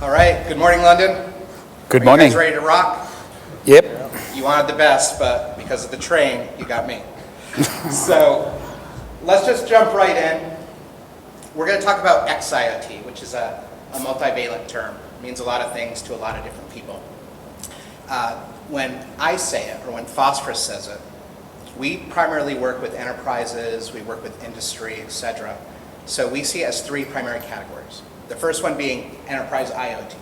All right, good morning, London. Good Are morning. you guys ready to rock? Yep. You wanted the best, but because of the train, you got me. So let's just jump right in. We're going to talk about XIoT, which is a multivalent term. It means a lot of things to a lot of different people. When I say it, or when Phosphorus says it, we primarily work with enterprises, we work with industry, etc. So we see it as three primary categories. The first one being enterprise IoT.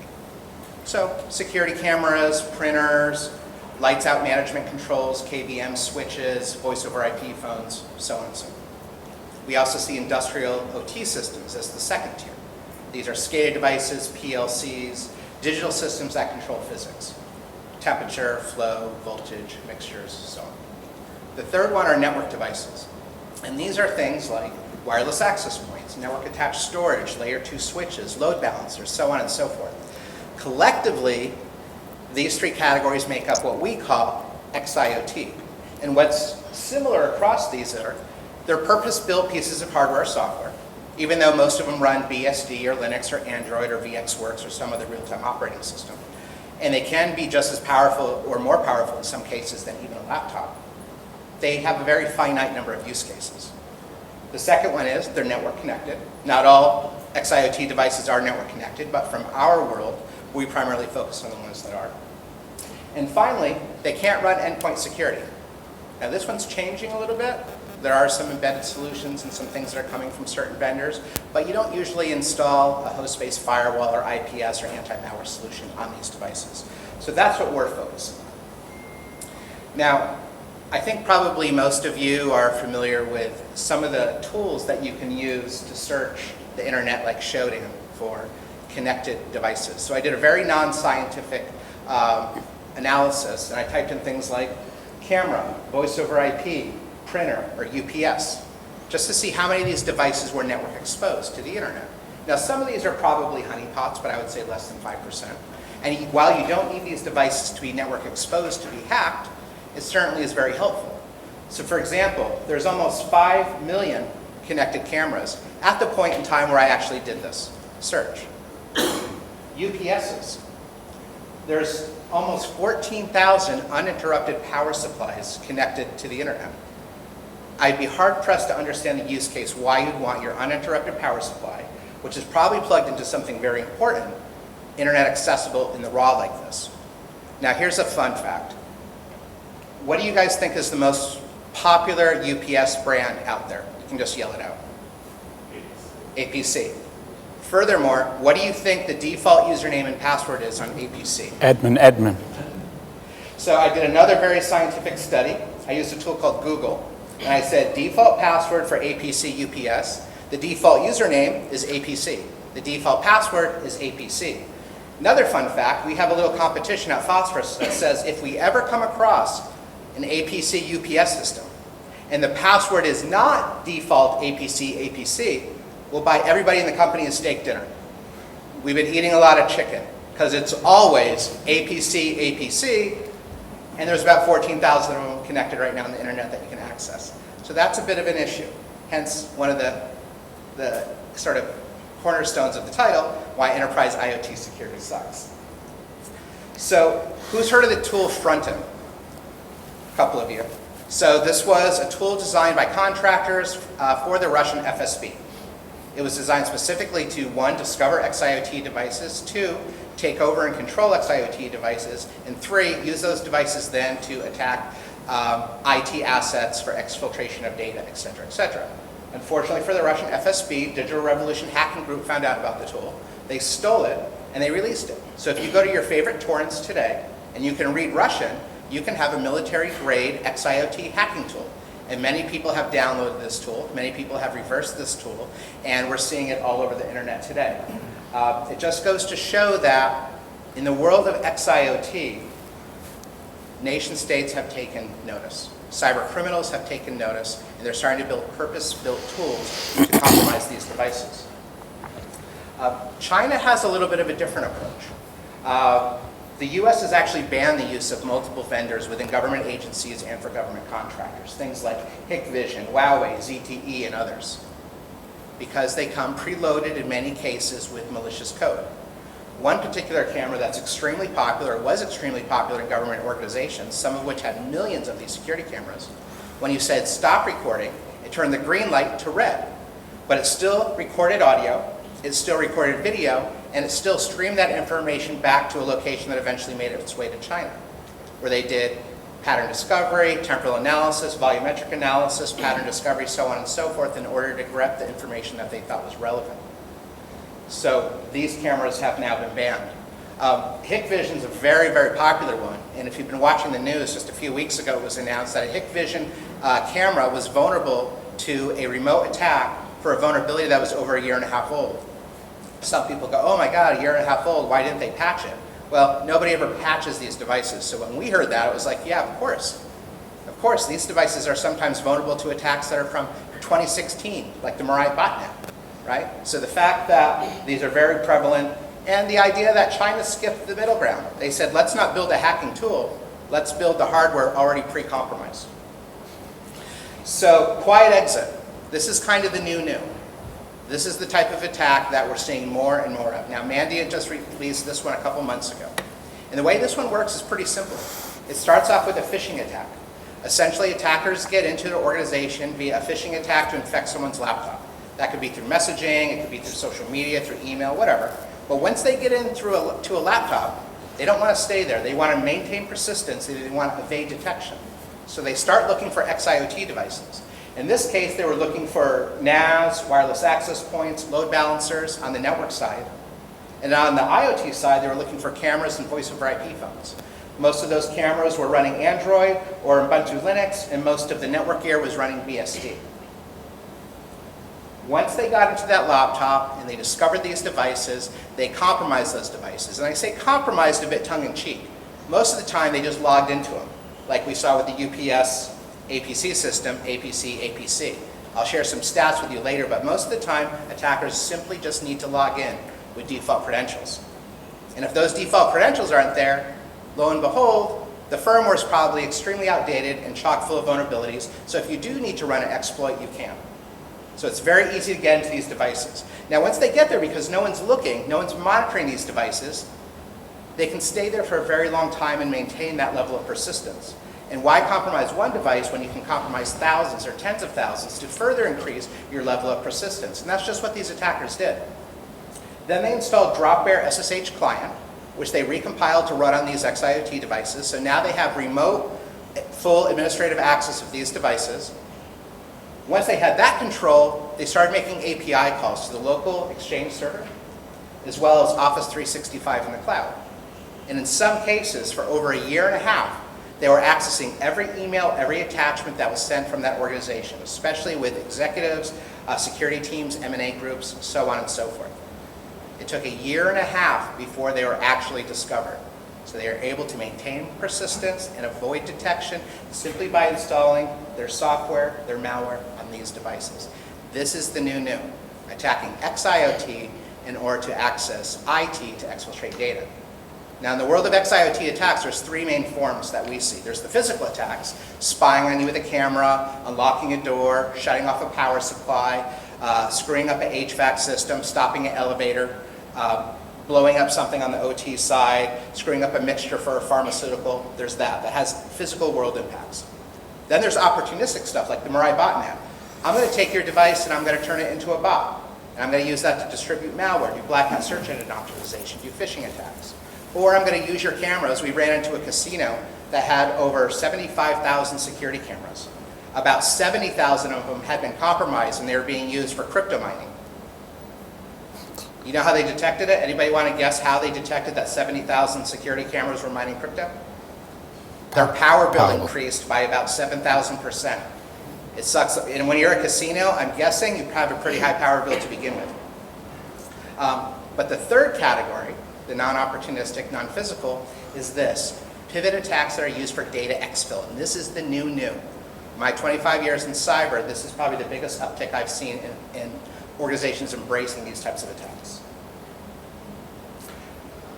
So security cameras, printers, lights out management controls, KVM switches, voice over IP phones, so on and so on. We also see industrial OT systems as the second tier. These are SCADA devices, PLCs, digital systems that control physics. Temperature, flow, voltage, mixtures, so on. The third one are network devices. And these are things like wireless access points, network attached storage, layer 2 switches, load balancers, so on and so forth. Collectively, these three categories make up what we call XIoT. And what's similar across these are, they're purpose-built pieces of hardware or software, even though most of them run BSD or Linux or Android or VxWorks or some other real-time operating system. And they can be just as powerful or more powerful in some cases than even a laptop. They have a very finite number of use cases. The second one is they're network connected. Not all XIoT devices are network connected, but from our world, we primarily focus on the ones that are. And finally, they can't run endpoint security. Now this one's changing a little bit. There are some embedded solutions and some things that are coming from certain vendors, but you don't usually install a host-based firewall or IPS or anti-malware solution on these devices. So that's what we're focusing on. Now, I think probably most of you are familiar with some of the tools that you can use to search the internet, like Shodan, for connected devices. So I did a very non-scientific analysis, and I typed in things like camera, voice over IP, printer, or UPS, just to see how many of these devices were network exposed to the internet. Now, some of these are probably honeypots, but I would say less than 5%. And while you don't need these devices to be network exposed to be hacked, it certainly is very helpful. So for example, there's almost 5 million connected cameras at the point in time where I actually did this search. UPSs. There's almost 14,000 uninterrupted power supplies connected to the internet. I'd be hard-pressed to understand the use case why you'd want your uninterrupted power supply, which is probably plugged into something very important, internet accessible in the raw like this. Now here's a fun fact. What do you guys think is the most popular UPS brand out there? You can just yell it out. APC. Furthermore, what do you think the default username and password is on APC? Admin. So I did another very scientific study. I used a tool called Google. And I said default password for APC UPS. The default username is APC. The default password is APC. Another fun fact, we have a little competition at Phosphorus that says if we ever come across an APC UPS system and the password is not default APC, we'll buy everybody in the company a steak dinner. We've been eating a lot of chicken because it's always APC, and there's about 14,000 of them connected right now on the internet that you can access. So that's a bit of an issue. Hence, one of the sort of cornerstones of the title, why enterprise IoT security sucks. So who's heard of the tool Frontin? A couple of you. So this was a tool designed by contractors for the Russian FSB. It was designed specifically to, 1, discover XIoT devices, 2, take over and control XIoT devices, and 3, use those devices then to attack IT assets for exfiltration of data, etc., etc. Unfortunately for the Russian FSB, Digital Revolution Hacking Group found out about the tool. They stole it, and they released it. So if you go to your favorite torrents today, and you can read Russian, you can have a military-grade XIoT hacking tool. And many people have downloaded this tool. Many people have reversed this tool. And we're seeing it all over the internet today. It just goes to show that in the world of XIoT, nation states have taken notice. Cyber criminals have taken notice. And they're starting to build purpose-built tools to compromise these devices. China has a little bit of a different approach. The US has actually banned the use of multiple vendors within government agencies and for government contractors, things like Hikvision, Huawei, ZTE, and others, because they come preloaded in many cases with malicious code. One particular camera that's extremely popular, was extremely popular in government organizations, some of which had millions of these security cameras. When you said stop recording, it turned the green light to red. But it still recorded audio, it still recorded video, and it still streamed that information back to a location that eventually made its way to China, where they did pattern discovery, temporal analysis, volumetric analysis, pattern discovery, so on and so forth, in order to grab the information that they thought was relevant. So these cameras have now been banned. Hikvision is a very, very popular one, and if you've been watching the news, just a few weeks ago it was announced that a Hikvision camera was vulnerable to a remote attack for a vulnerability that was over 1.5 years old. Some people go, oh my God, 1.5 years old, why didn't they patch it? Well, nobody ever patches these devices, so when we heard that, it was like, yeah, of course. Of course, these devices are sometimes vulnerable to attacks that are from 2016, like the Mirai botnet, right? So the fact that these are very prevalent, and the idea that China skipped the middle ground. They said, let's not build a hacking tool, let's build the hardware already pre-compromised. So, quiet exit. This is kind of the new. This is the type of attack that we're seeing more and more of. Now, Mandy had just released this one a couple months ago. And the way this one works is pretty simple. It starts off with a phishing attack. Essentially, attackers get into their organization via a phishing attack to infect someone's laptop. That could be through messaging, it could be through social media, through email, whatever. But once they get in to a laptop, they don't want to stay there. They want to maintain persistence, they want to evade detection. So they start looking for XIoT devices. In this case, they were looking for NAS, wireless access points, load balancers on the network side. And on the IoT side, they were looking for cameras and voice over IP phones. Most of those cameras were running Android or Ubuntu Linux, and most of the network gear was running BSD. Once they got into that laptop and they discovered these devices, they compromised those devices. And I say compromised a bit tongue-in-cheek. Most of the time, they just logged into them, like we saw with the UPS APC system, APC. I'll share some stats with you later, but most of the time, attackers simply just need to log in with default credentials. And if those default credentials aren't there, lo and behold, the firmware is probably extremely outdated and chock full of vulnerabilities, so if you do need to run an exploit, you can. So it's very easy to get into these devices. Now, once they get there, because no one's looking, no one's monitoring these devices, they can stay there for a very long time and maintain that level of persistence. And why compromise one device when you can compromise thousands or tens of thousands to further increase your level of persistence? And that's just what these attackers did. Then they installed Dropbear SSH client, which they recompiled to run on these XIoT devices. So now they have remote, full administrative access of these devices. Once they had that control, they started making API calls to the local Exchange server, as well as Office 365 in the cloud. And in some cases, for over 1.5 years, they were accessing every email, every attachment that was sent from that organization, especially with executives, security teams, M&A groups, so on and so forth. It took 1.5 years before they were actually discovered. So they are able to maintain persistence and avoid detection simply by installing their software, their malware on these devices. This is the new, attacking XIoT in order to access IT to exfiltrate data. Now, in the world of XIoT attacks, there's 3 main forms that we see. There's the physical attacks, spying on you with a camera, unlocking a door, shutting off a power supply, screwing up an HVAC system, stopping an elevator, blowing up something on the OT side, screwing up a mixture for a pharmaceutical. There's that has physical world impacts. Then there's opportunistic stuff like the Mirai botnet. I'm going to take your device and I'm going to turn it into a bot. And I'm going to use that to distribute malware, do black hat search engine optimization, do phishing attacks. Or I'm going to use your cameras. We ran into a casino that had over 75,000 security cameras. About 70,000 of them had been compromised and they were being used for crypto mining. You know how they detected it? Anybody want to guess how they detected that 70,000 security cameras were mining crypto? Their power bill increased by about 7,000%. It sucks. And when you're a casino, I'm guessing you have a pretty high power bill to begin with. But the third category, the non-opportunistic, non-physical, is this. Pivot attacks that are used for data exfil. And this is the new. My 25 years in cyber, this is probably the biggest uptick I've seen in organizations embracing these types of attacks.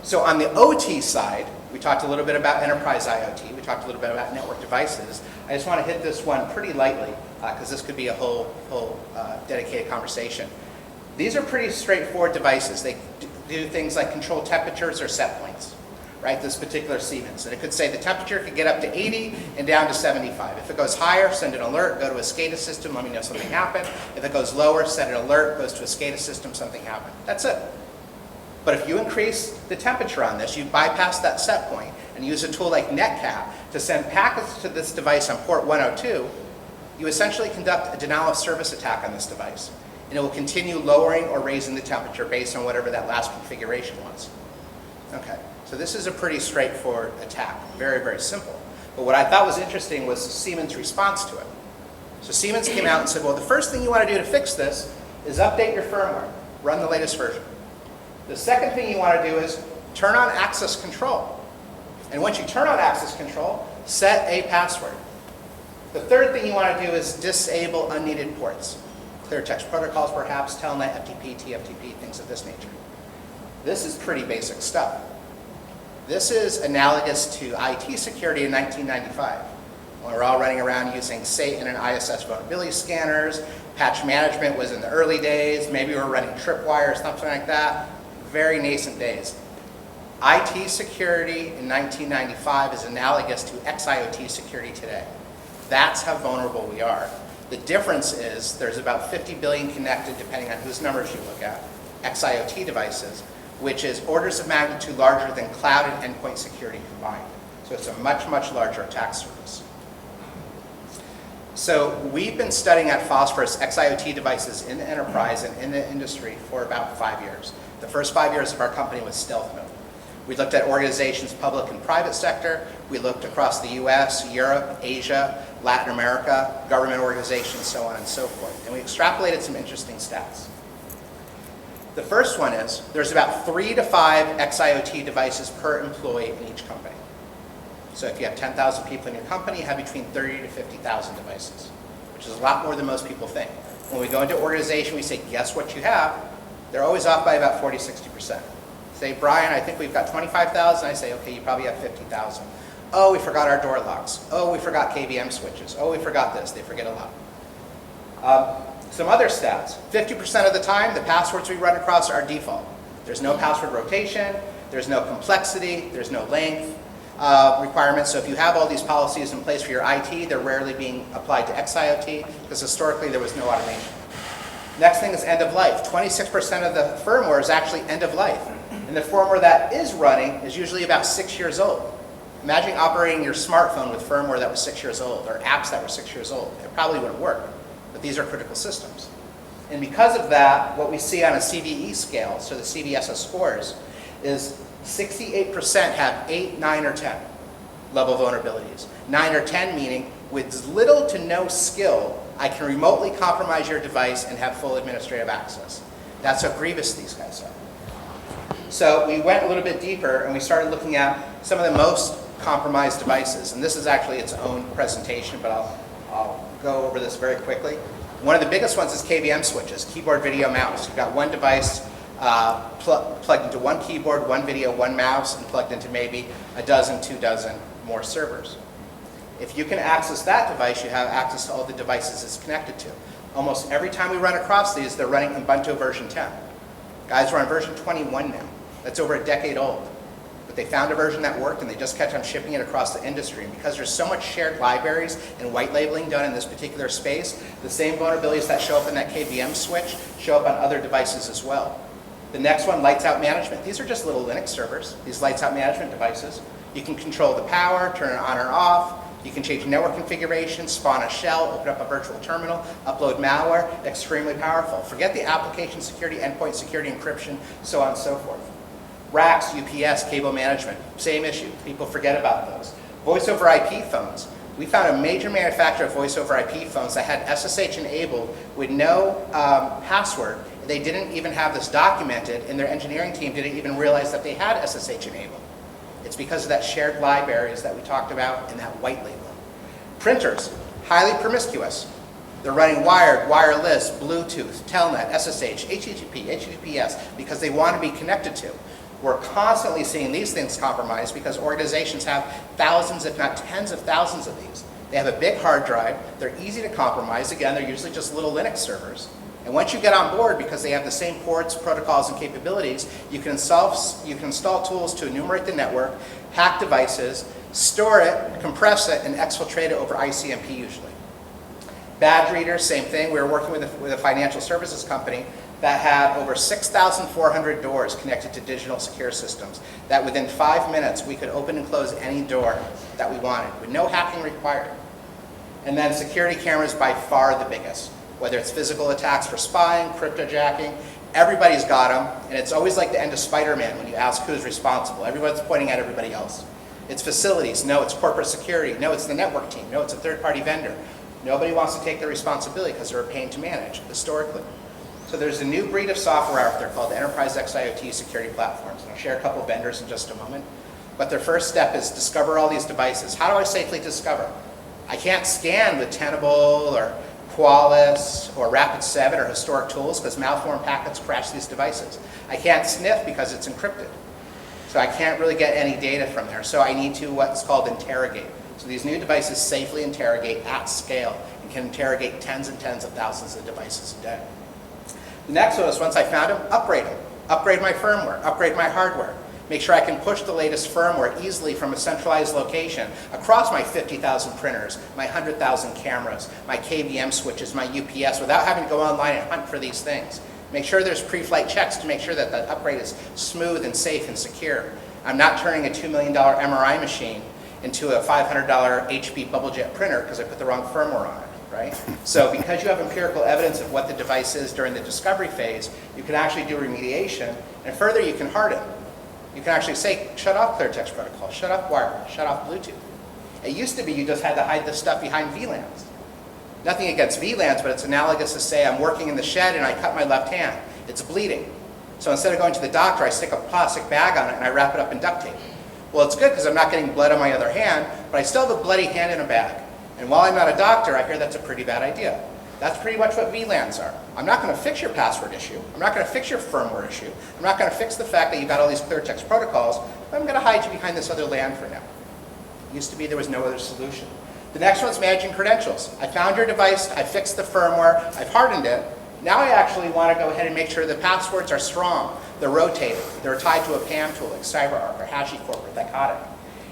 So on the OT side, we talked a little bit about enterprise IoT. We talked a little bit about network devices. I just want to hit this one pretty lightly because this could be a whole dedicated conversation. These are pretty straightforward devices. do things like control temperatures or set points, right? This particular Siemens. And it could say the temperature could get up to 80 and down to 75. If it goes higher, send an alert, go to a SCADA system, let me know something happened. If it goes lower, send an alert, goes to a SCADA system, something happened. That's it. But if you increase the temperature on this, you bypass that set point and use a tool like netcap to send packets to this device on port 102, you essentially conduct a denial of service attack on this device. And it will continue lowering or raising the temperature based on whatever that last configuration was. Okay, so this is a pretty straightforward attack, very, very simple. But what I thought was interesting was Siemens' response to it. So Siemens came out and said, well, the first thing you want to do to fix this is update your firmware, run the latest version. The second thing you want to do is turn on access control. And once you turn on access control, set a password. The third thing you want to do is disable unneeded ports. Clear text protocols perhaps, telnet, FTP, TFTP, things of this nature. This is pretty basic stuff. This is analogous to IT security in 1995, when we're all running around using Satan and ISS vulnerability scanners. Patch management was in the early days. Maybe we were running tripwire or something like that. Very nascent days. IT security in 1995 is analogous to XIoT security today. That's how vulnerable we are. The difference is there's about 50 billion connected, depending on whose numbers you look at, XIoT devices, which is orders of magnitude larger than cloud and endpoint security combined. So it's a much, much larger attack surface. So we've been studying at Phosphorus XIoT devices in the enterprise and in the industry for about 5 years. The first 5 years of our company was stealth mode. We looked at organizations, public and private sector. We looked across the US, Europe, Asia, Latin America, government organizations, so on and so forth. And we extrapolated some interesting stats. The first one is there's about 3 to 5 XIoT devices per employee in each company. So if you have 10,000 people in your company, you have between 30 to 50,000 devices, which is a lot more than most people think. When we go into organization, we say, guess what you have? They're always off by about 40, 60%. Say, Brian, I think we've got 25,000. I say, okay, you probably have 50,000. Oh, we forgot our door locks. Oh, we forgot KVM switches. Oh, we forgot this. They forget a lot. Some other stats. 50% of the time, the passwords we run across are default. There's no password rotation. There's no complexity. There's no length requirements. So if you have all these policies in place for your IT, they're rarely being applied to XIoT because historically there was no automation. Next thing is end of life. 26% of the firmware is actually end of life. And the firmware that is running is usually about 6 years old. Imagine operating your smartphone with firmware that was 6 years old or apps that were 6 years old. It probably wouldn't work, but these are critical systems. And because of that, what we see on a CVE scale, so the CVSS scores, is 68% have 8, 9, or 10 level vulnerabilities. 9 or 10 meaning with little to no skill, I can remotely compromise your device and have full administrative access. That's how grievous these guys are. So we went a little bit deeper and we started looking at some of the most compromised devices. And this is actually its own presentation, but I'll go over this very quickly. One of the biggest ones is KVM switches, keyboard, video, mouse. You've got one device plugged into one keyboard, one video, one mouse, and plugged into maybe a dozen, 2 dozen more servers. If you can access that device, you have access to all the devices it's connected to. Almost every time we run across these, they're running Ubuntu version 10. Guys, we're on version 21 now. That's over a decade old. But they found a version that worked and they just kept on shipping it across the industry. And because there's so much shared libraries and white labeling done in this particular space, the same vulnerabilities that show up in that KVM switch show up on other devices as well. The next one, lights out management. These are just little Linux servers, these lights out management devices. You can control the power, turn it on or off. You can change network configuration, spawn a shell, open up a virtual terminal, upload malware, extremely powerful. Forget the application security, endpoint security, encryption, so on and so forth. Racks, UPS, cable management, same issue. People forget about those. Voice over IP phones. We found a major manufacturer of voice over IP phones that had SSH enabled with no password. They didn't even have this documented, and their engineering team didn't even realize that they had SSH enabled. It's because of that shared libraries that we talked about and that white labeling. Printers, highly promiscuous. They're running wired, wireless, Bluetooth, Telnet, SSH, HTTP, HTTPS, because they want to be connected to. We're constantly seeing these things compromised because organizations have thousands, if not tens of thousands of these. They have a big hard drive. They're easy to compromise. Again, they're usually just little Linux servers. And once you get on board, because they have the same ports, protocols, and capabilities, you can install tools to enumerate the network, hack devices, store it, compress it, and exfiltrate it over ICMP usually. Badge readers, same thing. We were working with a financial services company that had over 6,400 doors connected to digital secure systems, that within 5 minutes we could open and close any door that we wanted, with no hacking required. And then security cameras, by far the biggest. Whether it's physical attacks for spying, cryptojacking, everybody's got them, and it's always like the end of Spider-Man when you ask who's responsible. Everyone's pointing at everybody else. It's facilities, no, it's corporate security, no, it's the network team, no, it's a third-party vendor. Nobody wants to take the responsibility because they're a pain to manage, historically. So there's a new breed of software out there called Enterprise XIoT security platforms. And I'll share a couple of vendors in just a moment. But their first step is discover all these devices. How do I safely discover? I can't scan with Tenable or Qualys or Rapid7 or historic tools because malformed packets crash these devices. I can't sniff because it's encrypted. So I can't really get any data from there. So I need to what's called interrogate. So these new devices safely interrogate at scale and can interrogate tens and tens of thousands of devices a day. The next one is, once I found them. Upgrade my firmware, upgrade my hardware. Make sure I can push the latest firmware easily from a centralized location across my 50,000 printers, my 100,000 cameras, my KVM switches, my UPS, without having to go online and hunt for these things. Make sure there's pre-flight checks to make sure that that upgrade is smooth and safe and secure. I'm not turning a $2 million MRI machine into a $500 HP BubbleJet printer because I put the wrong firmware on it, right? So because you have empirical evidence of what the device is during the discovery phase, you can actually do remediation, and further you can harden. You can actually say, shut off clear text protocol, shut off wireless, shut off Bluetooth. It used to be you just had to hide this stuff behind VLANs. Nothing against VLANs, but it's analogous to say I'm working in the shed and I cut my left hand. It's bleeding. So instead of going to the doctor, I stick a plastic bag on it and I wrap it up in duct tape. Well, it's good because I'm not getting blood on my other hand, but I still have a bloody hand in a bag. And while I'm not a doctor, I hear that's a pretty bad idea. That's pretty much what VLANs are. I'm not going to fix your password issue. I'm not going to fix your firmware issue. I'm not going to fix the fact that you've got all these clear text protocols, but I'm going to hide you behind this other LAN for now. It used to be there was no other solution. The next one's managing credentials. I found your device, I fixed the firmware, I've hardened it. Now I actually want to go ahead and make sure the passwords are strong, they're rotated, they're tied to a PAM tool like CyberArk or HashiCorp or Thycotic.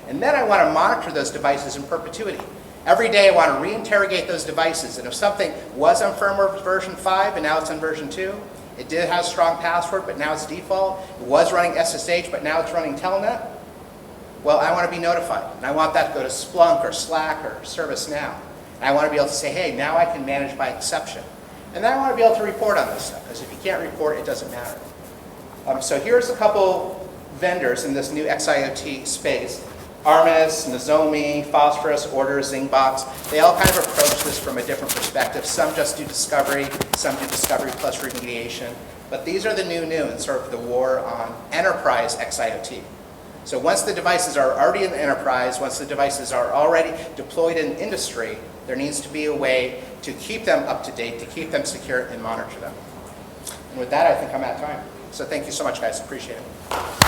And then I want to monitor those devices in perpetuity. Every day I want to reinterrogate those devices, and if something was on firmware version 5 and now it's on version 2, it did have strong password but now it's default, it was running SSH but now it's running Telnet, well, I want to be notified. And I want that to go to Splunk or Slack or ServiceNow. And I want to be able to say, hey, now I can manage by exception. And then I want to be able to report on this stuff, because if you can't report, it doesn't matter. So here's a couple vendors in this new XIoT space. Armis, Nozomi, Phosphorus, Order, Zingbox. They all kind of approach this from a different perspective. Some just do discovery, some do discovery plus remediation. But these are the new and sort of the war on enterprise XIoT. So once the devices are already in the enterprise, once the devices are already deployed in industry, there needs to be a way to keep them up to date, to keep them secure and monitor them. And with that, I think I'm at time. So thank you so much, guys. Appreciate it.